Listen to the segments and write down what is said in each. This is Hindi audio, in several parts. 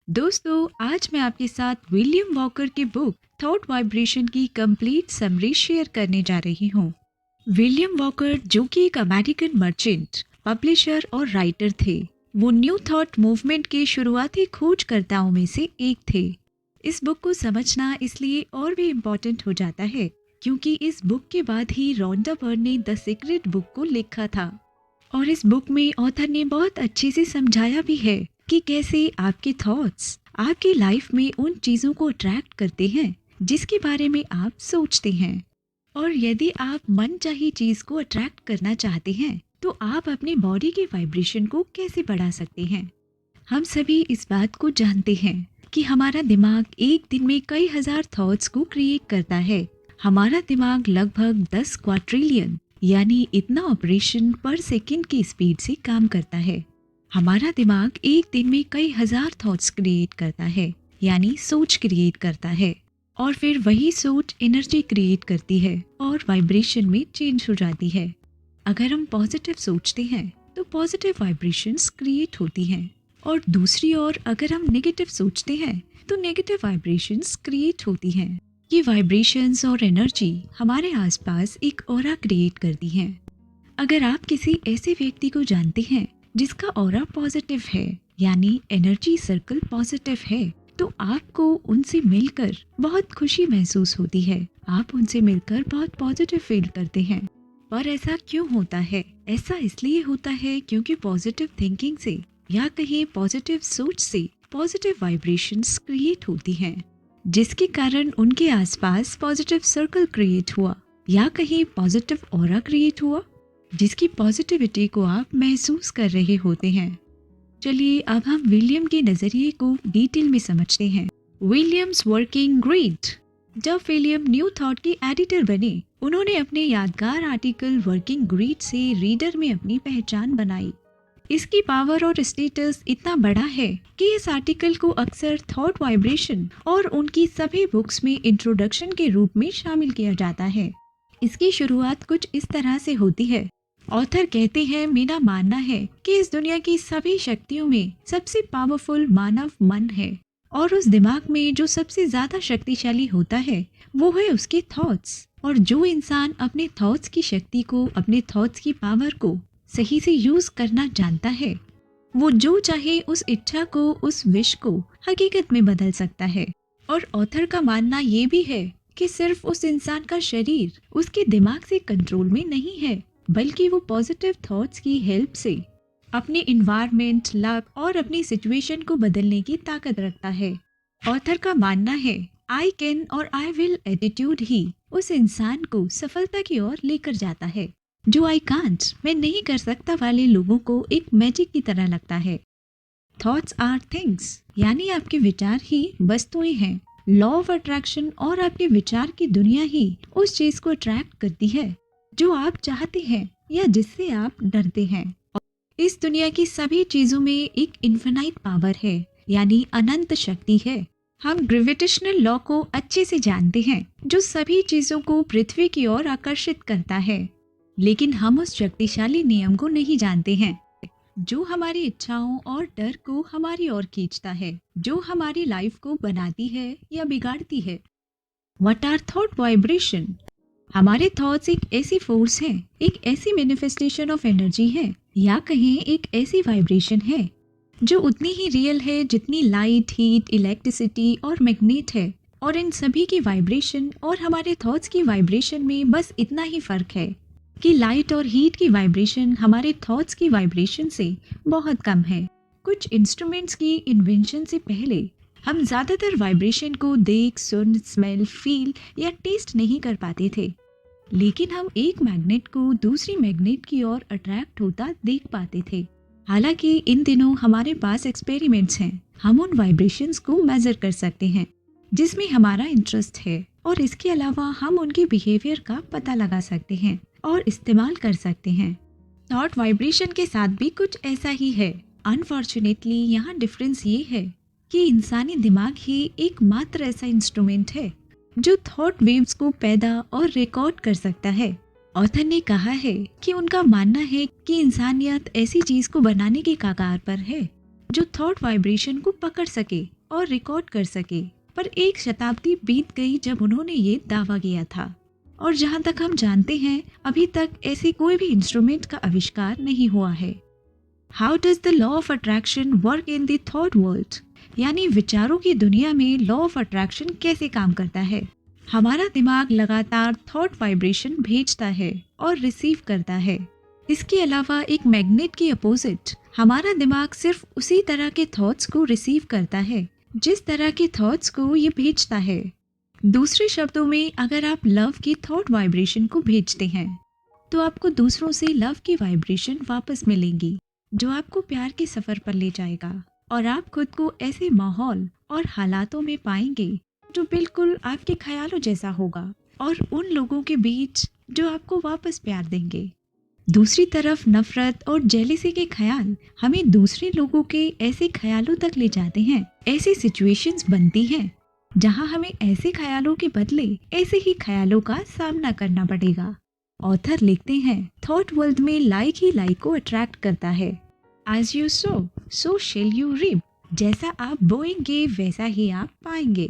दोस्तों, आज मैं आपके साथ विलियम वॉकर की बुक थॉट वाइब्रेशन की कंप्लीट समरी शेयर करने जा रही हूँ। विलियम वॉकर, जो कि एक अमेरिकन मर्चेंट, पब्लिशर और राइटर थे, वो न्यू थॉट मूवमेंट के शुरुआती खोजकर्ताओं में से एक थे। इस बुक को समझना इसलिए और भी इम्पोर्टेंट हो जाता है क्योंकि इस बुक के बाद ही रॉन्डा बर्न ने द सीक्रेट बुक को लिखा था। और इस बुक में ऑथर ने बहुत अच्छे से समझाया भी है कि कैसे आपके थॉट्स आपकी लाइफ में उन चीज़ों को अट्रैक्ट करते हैं जिसके बारे में आप सोचते हैं। और यदि आप मनचाही चीज़ को अट्रैक्ट करना चाहते हैं तो आप अपनी बॉडी के वाइब्रेशन को कैसे बढ़ा सकते हैं। हम सभी इस बात को जानते हैं कि हमारा दिमाग एक दिन में कई हजार थॉट्स को क्रिएट करता है। हमारा दिमाग लगभग 10 क्वाड्रिलियन यानी इतना ऑपरेशन पर सेकंड की स्पीड से काम करता है। हमारा दिमाग एक दिन में कई हजार थॉट्स क्रिएट करता है, यानी सोच क्रिएट करता है, और फिर वही सोच एनर्जी क्रिएट करती है और वाइब्रेशन में चेंज हो जाती है। अगर हम पॉजिटिव सोचते हैं तो पॉजिटिव वाइब्रेशंस क्रिएट होती हैं, और दूसरी ओर अगर हम नेगेटिव सोचते हैं तो नेगेटिव वाइब्रेशंस क्रिएट होती हैं। ये वाइब्रेशंस और एनर्जी हमारे आसपास एक ऑरा क्रिएट करती हैं। अगर आप किसी ऐसे व्यक्ति को जानते हैं जिसका ऑरा पॉजिटिव है, यानी एनर्जी सर्कल पॉजिटिव है, तो आपको उनसे मिलकर बहुत खुशी महसूस होती है। आप उनसे मिलकर बहुत पॉजिटिव फील करते हैं। पर ऐसा क्यों होता है? ऐसा इसलिए होता है क्योंकि पॉजिटिव थिंकिंग से या कहीं पॉजिटिव सोच से पॉजिटिव वाइब्रेशंस क्रिएट होती हैं, जिसके कारण उनके आसपास पॉजिटिव सर्कल क्रिएट हुआ या कहीं पॉजिटिव ऑरा क्रिएट हुआ, जिसकी पॉजिटिविटी को आप महसूस कर रहे होते हैं। चलिए अब हम विलियम के नजरिए को डिटेल में समझते हैं। Williams working grid. जब विलियम न्यू थॉट के एडिटर बने, उन्होंने अपने यादगार आर्टिकल वर्किंग ग्रिड से रीडर में अपनी पहचान बनाई। इसकी पावर और स्टेटस इतना बड़ा है कि इस आर्टिकल को अक्सर थॉट वाइब्रेशन और उनकी सभी बुक्स में इंट्रोडक्शन के रूप में शामिल किया जाता है। इसकी शुरुआत कुछ इस तरह से होती है। ऑथर कहते हैं, मेरा मानना है कि इस दुनिया की सभी शक्तियों में सबसे पावरफुल मानव मन है, और उस दिमाग में जो सबसे ज्यादा शक्तिशाली होता है वो है उसके थॉट्स। और जो इंसान अपने थॉट्स की शक्ति को, अपने थॉट्स की पावर को सही से यूज करना जानता है, वो जो चाहे उस इच्छा को, उस विश को हकीकत में बदल सकता है। और ऑथर का मानना ये भी है कि सिर्फ उस इंसान का शरीर उसके दिमाग से कंट्रोल में नहीं है, बल्कि वो पॉजिटिव थॉट्स की हेल्प से अपने इन्वायरमेंट, लक और अपनी सिचुएशन को बदलने की ताकत रखता है। ऑथर का मानना है, आई कैन और आई विल एटीट्यूड ही उस इंसान को सफलता की ओर लेकर जाता है, जो आई कांट, मैं नहीं कर सकता वाले लोगों को एक मैजिक की तरह लगता है। थॉट्स आर थिंग्स, यानी आपके विचार ही वस्तुएं हैं। लॉ ऑफ अट्रैक्शन और आपके विचार की दुनिया ही उस चीज को अट्रैक्ट करती है जो आप चाहते हैं या जिससे आप डरते हैं। इस दुनिया की सभी चीजों में एक इन्फिनाइट पावर है, यानी अनंत शक्ति है। हम ग्रेविटेशनल लॉ को अच्छे से जानते हैं, जो सभी चीजों को पृथ्वी की ओर आकर्षित करता है, लेकिन हम उस शक्तिशाली नियम को नहीं जानते हैं जो हमारी इच्छाओं और डर को हमारी ओर खींचता है, जो हमारी लाइफ को बनाती है या बिगाड़ती है। What are thought vibration? हमारे थॉट्स एक ऐसी फोर्स है, एक ऐसी मैनिफेस्टेशन ऑफ एनर्जी है, या कहें एक ऐसी वाइब्रेशन है जो उतनी ही रियल है जितनी लाइट, हीट, इलेक्ट्रिसिटी और मैग्नेट है। और इन सभी की वाइब्रेशन और हमारे थॉट्स की वाइब्रेशन में बस इतना ही फर्क है कि लाइट और हीट की वाइब्रेशन हमारे थॉट्स की वाइब्रेशन से बहुत कम है। कुछ इंस्ट्रूमेंट्स की इन्वेंशन से पहले हम ज़्यादातर वाइब्रेशन को देख, सुन, स्मेल, फील या टेस्ट नहीं कर पाते थे, लेकिन हम एक मैग्नेट को दूसरी मैग्नेट की ओर अट्रैक्ट होता देख पाते थे। हालांकि इन दिनों हमारे पास एक्सपेरिमेंट्स हैं, हम उन वाइब्रेशंस को मेजर कर सकते हैं जिसमें हमारा इंटरेस्ट है, और इसके अलावा हम उनके बिहेवियर का पता लगा सकते हैं और इस्तेमाल कर सकते हैं। थॉट वाइब्रेशन के साथ भी कुछ ऐसा ही है। अनफॉर्चुनेटली यहाँ डिफरेंस ये है कि इंसानी दिमाग ही एकमात्र ऐसा इंस्ट्रूमेंट है जो थॉट वेव्स को पैदा और रिकॉर्ड कर सकता है। ऑथर ने कहा है कि उनका मानना है कि इंसानियत ऐसी चीज को बनाने के कगार पर है जो थॉट वाइब्रेशन को पकड़ सके और रिकॉर्ड कर सके। पर एक शताब्दी बीत गई जब उन्होंने ये दावा किया था, और जहाँ तक हम जानते हैं अभी तक ऐसे कोई भी इंस्ट्रूमेंट का आविष्कार नहीं हुआ है। How does the law of attraction work in the thought world, यानी विचारों की दुनिया में लॉ ऑफ अट्रैक्शन कैसे काम करता है। हमारा दिमाग लगातार थॉट वाइब्रेशन भेजता है और रिसीव करता है। इसके अलावा एक मैग्नेट के अपोजिट हमारा दिमाग सिर्फ उसी तरह के थॉट्स को रिसीव करता है जिस तरह के थॉट्स को ये भेजता है। दूसरे शब्दों में, अगर आप लव की थॉट वाइब्रेशन को भेजते हैं तो आपको दूसरों से लव की वाइब्रेशन वापस मिलेंगी, जो आपको प्यार के सफर पर ले जाएगा, और आप खुद को ऐसे माहौल और हालातों में पाएंगे जो बिल्कुल आपके ख्यालों जैसा होगा, और उन लोगों के बीच जो आपको वापस प्यार देंगे। दूसरी तरफ नफरत और जेलिसी के ख्याल हमें दूसरे लोगों के ऐसे ख्यालों तक ले जाते हैं। ऐसी सिचुएशंस बनती हैं जहां हमें ऐसे ख्यालों के बदले ऐसे ही ख्यालों का सामना करना पड़ेगा। ऑथर लिखते हैं, थॉट वर्ल्ड में लाइक ही लाइक को अट्रैक्ट करता है। As you sow so shall you reap, जैसा आप बोएंगे वैसा ही आप पाएंगे।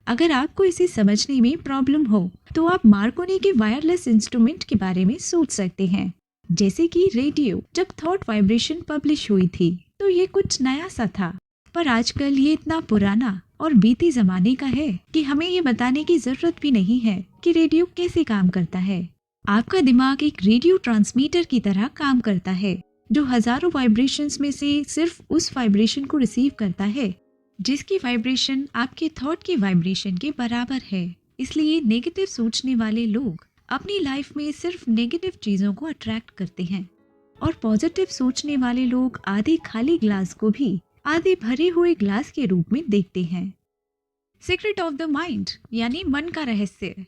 अगर आपको इसे समझने में प्रॉब्लम हो तो आप मार्कोनी के वायरलेस इंस्ट्रूमेंट के बारे में सोच सकते हैं। जैसे कि रेडियो जब थॉट वाइब्रेशन पब्लिश हुई थी तो ये कुछ नया सा था, पर आजकल ये इतना पुराना और बीते जमाने का है कि हमें ये बताने की जरूरत भी नहीं है कि रेडियो कैसे काम करता है। आपका दिमाग एक रेडियो ट्रांसमीटर की तरह काम करता है, जो हजारों वाइब्रेशंस में से सिर्फ उस वाइब्रेशन को रिसीव करता है जिसकी वाइब्रेशन आपके थॉट की वाइब्रेशन के बराबर है। इसलिए नेगेटिव सोचने वाले लोग अपनी लाइफ में सिर्फ नेगेटिव चीजों को अट्रैक्ट करते हैं, और पॉजिटिव सोचने वाले लोग आधे खाली ग्लास को भी आधे भरे हुए ग्लास के रूप में देखते हैं। सीक्रेट ऑफ द माइंड, यानी मन का रहस्य।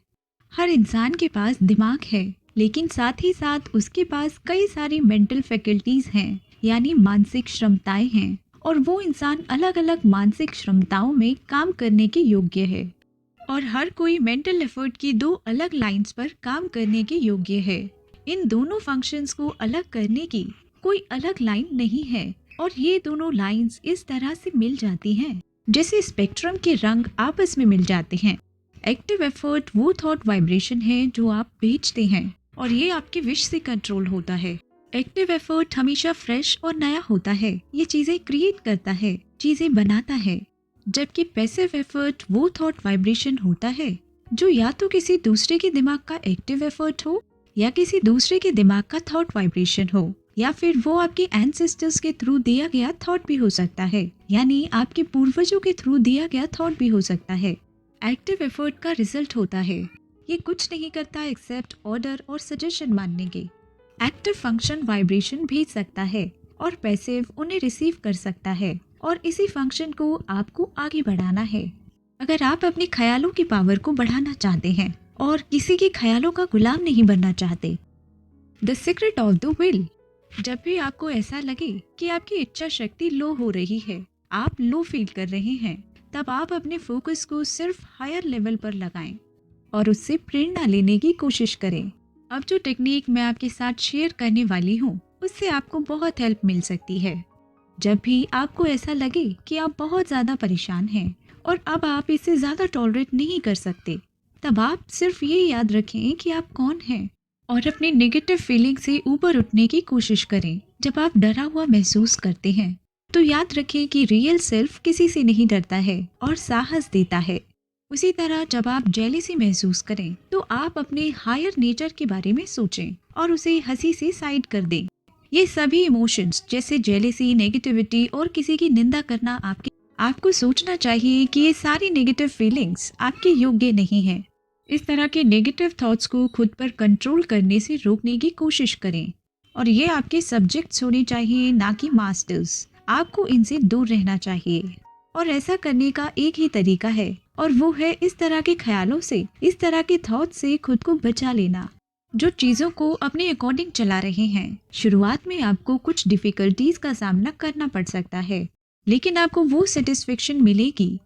हर इंसान के पास दिमाग है, लेकिन साथ ही साथ उसके पास कई सारी मेंटल फैकल्टीज हैं, यानी मानसिक क्षमताएं हैं, और वो इंसान अलग अलग मानसिक क्षमताओं में काम करने के योग्य है। और हर कोई मेंटल एफर्ट की दो अलग लाइंस पर काम करने के योग्य है। इन दोनों फंक्शंस को अलग करने की कोई अलग लाइन नहीं है, और ये दोनों लाइंस इस तरह से मिल जाती हैं जैसे स्पेक्ट्रम के रंग आपस में मिल जाते हैं। एक्टिव एफर्ट वो थॉट वाइब्रेशन है जो आप भेजते हैं, और ये आपके विश से कंट्रोल होता है। एक्टिव एफर्ट हमेशा फ्रेश और नया होता है, ये चीजें क्रिएट करता है, चीजें बनाता है। जबकि पैसिव एफर्ट वो थॉट वाइब्रेशन होता है जो या तो किसी दूसरे के दिमाग का एक्टिव एफर्ट हो, या किसी दूसरे के दिमाग का थॉट वाइब्रेशन हो, या फिर वो आपके एंसेस्टर्स के थ्रू दिया गया थॉट भी हो सकता है, यानी आपके पूर्वजों के थ्रू दिया गया थॉट भी हो सकता है। एक्टिव एफर्ट का रिजल्ट होता है, ये कुछ नहीं करता एक्सेप्ट ऑर्डर और सजेशन मानने के। एक्टिव फंक्शन वाइब्रेशन भेज सकता है, और पैसिव उन्हें रिसीव कर सकता है, और इसी फंक्शन को आपको आगे बढ़ाना है। अगर आप अपने ख्यालों की पावर को बढ़ाना चाहते हैं और किसी के ख्यालों का गुलाम नहीं बनना चाहते। The secret of the will, जब भी आपको ऐसा लगे कि आपकी इच्छा शक्ति लो हो रही है, आप लो फील कर रहे हैं, तब आप अपने फोकस को सिर्फ हायर लेवल पर लगाएं और उससे प्रेरणा लेने की कोशिश करें। अब जो टेक्निक मैं आपके साथ शेयर करने वाली हूँ उससे आपको बहुत हेल्प मिल सकती है। जब भी आपको ऐसा लगे कि आप बहुत ज़्यादा परेशान हैं और अब आप इसे ज़्यादा टॉलरेट नहीं कर सकते, तब आप सिर्फ ये याद रखें कि आप कौन हैं और अपने नेगेटिव फीलिंग से ऊपर उठने की कोशिश करें। जब आप डरा हुआ महसूस करते हैं तो याद रखें कि रियल सेल्फ किसी से नहीं डरता है और साहस देता है। उसी तरह जब आप जेलिसी महसूस करें तो आप अपने हायर नेचर के बारे में सोचें और उसे हंसी से साइड कर दें। ये सभी इमोशंस जैसे जेलिसी, नेगेटिविटी और किसी की निंदा करना आपको सोचना चाहिए कि ये सारी नेगेटिव फीलिंग्स आपके योग्य नहीं है। इस तरह के नेगेटिव थॉट्स को खुद पर कंट्रोल करने से रोकने की कोशिश करें, और ये आपके सब्जेक्ट्स होने चाहिए, ना कि मास्टर्स। आपको इनसे दूर रहना चाहिए, और ऐसा करने का एक ही तरीका है, और वो है इस तरह के ख्यालों से, इस तरह के थॉट से खुद को बचा लेना जो चीज़ों को अपने अकॉर्डिंग चला रहे हैं। शुरुआत में आपको कुछ डिफिकल्टीज का सामना करना पड़ सकता है, लेकिन आपको वो सेटिस्फेक्शन मिलेगी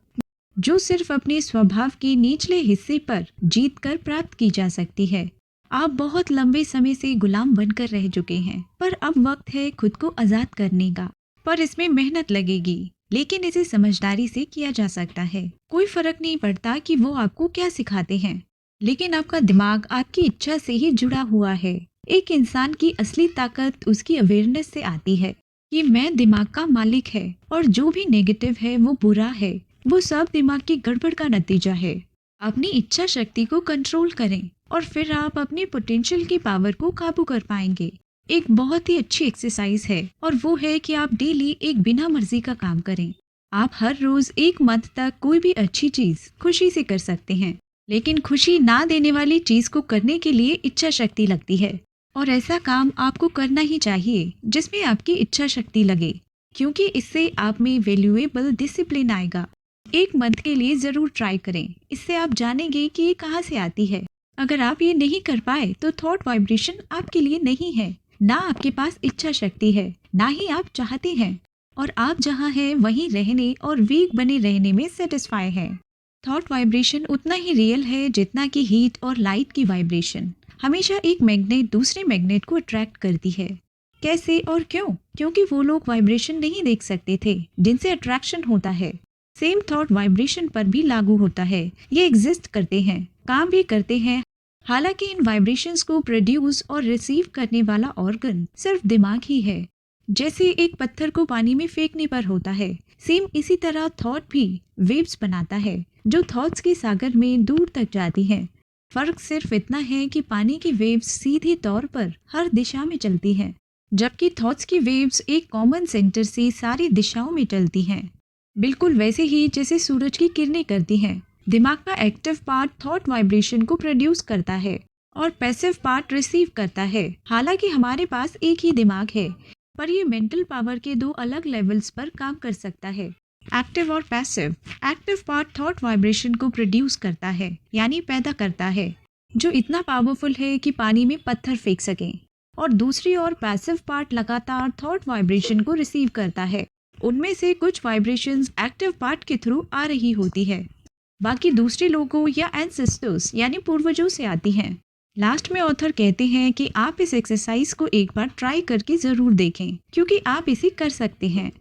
जो सिर्फ अपने स्वभाव के निचले हिस्से पर जीत कर प्राप्त की जा सकती है। आप बहुत लंबे समय से गुलाम बनकर रह चुके हैं, पर अब वक्त है खुद को आजाद करने का। पर इसमें मेहनत लगेगी, लेकिन इसे समझदारी से किया जा सकता है। कोई फर्क नहीं पड़ता कि वो आपको क्या सिखाते हैं, लेकिन आपका दिमाग आपकी इच्छा से ही जुड़ा हुआ है। एक इंसान की असली ताकत उसकी अवेयरनेस से आती है कि मैं दिमाग का मालिक है और जो भी नेगेटिव है वो बुरा है, वो सब दिमाग की गड़बड़ का नतीजा है। अपनी इच्छा शक्ति को कंट्रोल करें और फिर आप अपनी पोटेंशियल की पावर को काबू कर पाएंगे। एक बहुत ही अच्छी एक्सरसाइज है और वो है कि आप डेली एक बिना मर्जी का काम करें। आप हर रोज एक मंथ तक कोई भी अच्छी चीज खुशी से कर सकते हैं, लेकिन खुशी ना देने वाली चीज को करने के लिए इच्छा शक्ति लगती है। और ऐसा काम आपको करना ही चाहिए जिसमें आपकी इच्छा शक्ति लगे, क्योंकि इससे आप में वैल्यूएबल डिसिप्लिन आएगा। एक मंथ के लिए जरूर ट्राई करें, इससे आप जानेंगे कि ये कहाँ से आती है। अगर आप ये नहीं कर पाए तो थॉट वाइब्रेशन आपके लिए नहीं है। ना आपके पास इच्छा शक्ति है, ना ही आप चाहते हैं, और आप जहाँ हैं वहीं रहने और वीक बने रहने में सेटिस्फाई है। थॉट वाइब्रेशन उतना ही रियल है जितना कि हीट और लाइट की वाइब्रेशन। हमेशा एक मैग्नेट दूसरे मैग्नेट को अट्रैक्ट करती है। कैसे और क्यों? क्योंकि वो लोग वाइब्रेशन नहीं देख सकते थे जिनसे अट्रैक्शन होता है। सेम थॉट वाइब्रेशन पर भी लागू होता है। ये एग्जिस्ट करते हैं, काम भी करते हैं। हालांकि इन वाइब्रेशंस को प्रोड्यूस और रिसीव करने वाला ऑर्गन सिर्फ दिमाग ही है। जैसे एक पत्थर को पानी में फेंकने पर होता है, सेम इसी तरह थॉट भी वेव्स बनाता है जो थॉट्स के सागर में दूर तक जाती हैं। फर्क सिर्फ इतना है कि पानी की वेव्स सीधे तौर पर हर दिशा में चलती हैं, जबकि थॉट्स की वेव्स एक कॉमन सेंटर से सारी दिशाओं में चलती हैं। बिल्कुल वैसे ही जैसे सूरज की किरणें करती हैं। दिमाग का एक्टिव पार्ट थॉट वाइब्रेशन को प्रोड्यूस करता है और पैसिव पार्ट रिसीव करता है। हालांकि हमारे पास एक ही दिमाग है, पर ये मेंटल पावर के दो अलग लेवल्स पर काम कर सकता है, एक्टिव और passive. Active part thought vibration को प्रोड्यूस करता है, यानी पैदा करता है, जो इतना पावरफुल है कि पानी में पत्थर फेंक सके। और दूसरी ओर पैसिव पार्ट लगातार थॉट वाइब्रेशन को रिसीव करता है। उनमें से कुछ वाइब्रेशंस एक्टिव पार्ट के थ्रू आ रही होती है, बाकी दूसरे लोगों या एंसेस्टर्स यानी पूर्वजों से आती हैं। लास्ट में ऑथर कहते हैं कि आप इस एक्सरसाइज को एक बार ट्राई करके जरूर देखें, क्योंकि आप इसे कर सकते हैं।